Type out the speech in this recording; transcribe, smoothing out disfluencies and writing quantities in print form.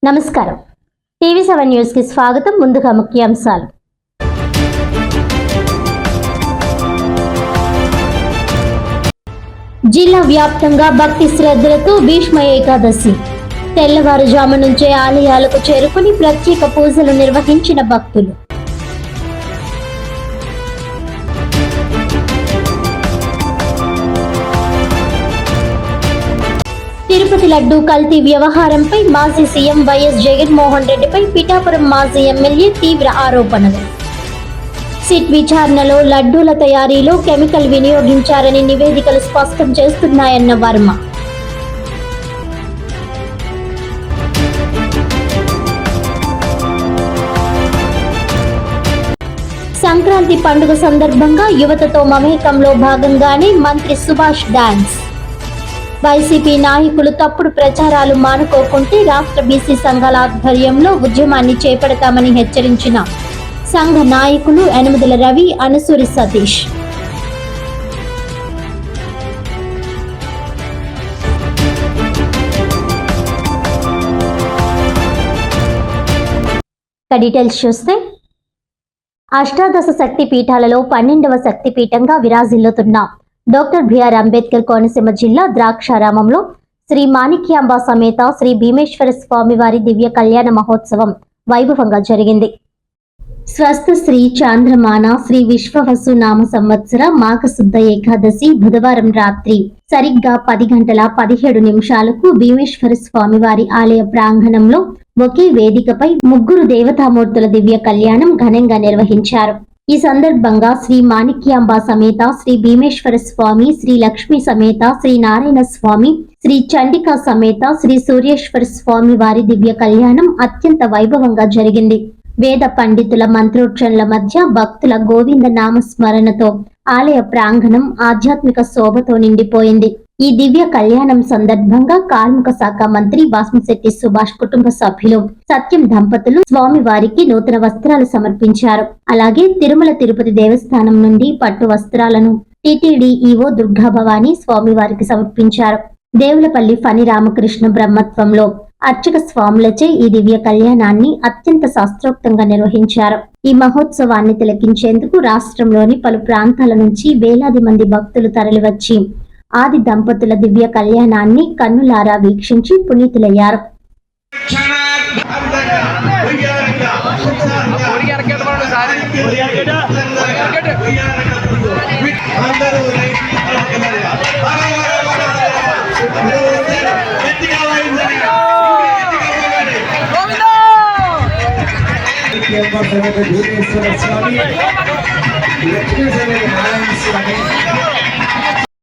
నమస్కారం. టీవీ7 న్యూస్ కి స్వాగతం. ముందుగా ముఖ్యాంశాలు. జిల్లా వ్యాప్తంగా భక్తి శ్రద్ధలతో భీష్మ ఏకాదశి. తెల్లవారుజాము నుంచే ఆలయాలకు చేరుకుని ప్రత్యేక పూజలు నిర్వహించిన భక్తులు. తిరుపతి లడ్డూ కల్తీ వ్యవహారంపై మాజీ సీఎం వైఎస్ జగన్మోహన్ రెడ్డిపై పిఠాపురం మాజీ ఎమ్మెల్యే తీవ్ర ఆరోపణలు. సిట్ విచారణలో లడ్డూల తయారీలో కెమికల్ వినియోగించారని నివేదికలు స్పష్టం చేస్తున్నాయన్న వర్మ. సంక్రాంతి పండుగ సందర్భంగా యువతతో మమేకంలో భాగంగానే మంత్రి సుభాష్ డాన్స్. వైసీపీ నాయకులు తప్పుడు ప్రచారాలు మానుకోకుంటే రాష్ట్ర బీసీ సంఘాల ఆధ్వర్యంలో ఉద్యమాన్ని చేపడతామని హెచ్చరించిన సంఘ నాయకులు యనమదుల రవి, అనసూరి సతీష్. డీటెయిల్స్ చూస్తే అష్టాదశ శక్తి పీఠాలలో 12వ శక్తి పీఠంగా విరాజిల్లుతున్న డాక్టర్ బిఆర్ అంబేద్కర్ కోనసీమ జిల్లా ద్రాక్షారామంలో శ్రీ మాణిక్యాంబ సమేత శ్రీ భీమేశ్వర స్వామివారి దివ్య కళ్యాణ మహోత్సవం వైభవంగా జరిగింది. స్వస్థ శ్రీ చాంద్రమాన శ్రీ విశ్వవసు నామ సంవత్సర మాఘశుద్ధ ఏకాదశి బుధవారం రాత్రి సరిగ్గా 10:17 భీమేశ్వర స్వామివారి ఆలయ ప్రాంగణంలో ఒకే వేదికపై 3 దేవతామూర్తుల దివ్య కళ్యాణం ఘనంగా నిర్వహించారు. ఈ సందర్భంగా శ్రీ మాణిక్యాంబ సమేత శ్రీ భీమేశ్వర స్వామి, శ్రీ లక్ష్మీ సమేత శ్రీ నారాయణ స్వామి, శ్రీ చండికా సమేత శ్రీ సూర్యేశ్వర స్వామి వారి దివ్య కళ్యాణం అత్యంత వైభవంగా జరిగింది. వేద పండితుల మంత్రోచ్చరణల మధ్య భక్తుల గోవింద నామస్మరణతో ఆలయ ప్రాంగణం ఆధ్యాత్మిక శోభతో నిండిపోయింది. ఈ దివ్య కళ్యాణం సందర్భంగా కార్మిక శాఖ మంత్రి వాసంశెట్టి సుభాష్ కుటుంబ సభ్యులు సత్యం దంపతులు స్వామి వారికి నూతన వస్త్రాలు సమర్పించారు. అలాగే తిరుమల తిరుపతి దేవస్థానం నుండి పట్టు వస్త్రాలను టిటిడి ఈవో దుర్గాభవాని స్వామి వారికి సమర్పించారు. దేవులపల్లి ఫణి రామకృష్ణ బ్రహ్మత్వంలో అర్చక స్వాములచే ఈ దివ్య కళ్యాణాన్ని అత్యంత శాస్త్రోక్తంగా నిర్వహించారు. ఈ మహోత్సవాన్ని తిలకించేందుకు రాష్ట్రంలోని పలు ప్రాంతాల నుంచి వేలాది మంది భక్తులు తరలివచ్చి ఆది దంపతుల దివ్య కళ్యాణాన్ని కన్నులారా వీక్షించి పునీతులయ్యారు. భీమేశ్వర స్వామి, లక్ష్మీ నారాయణ స్వామి,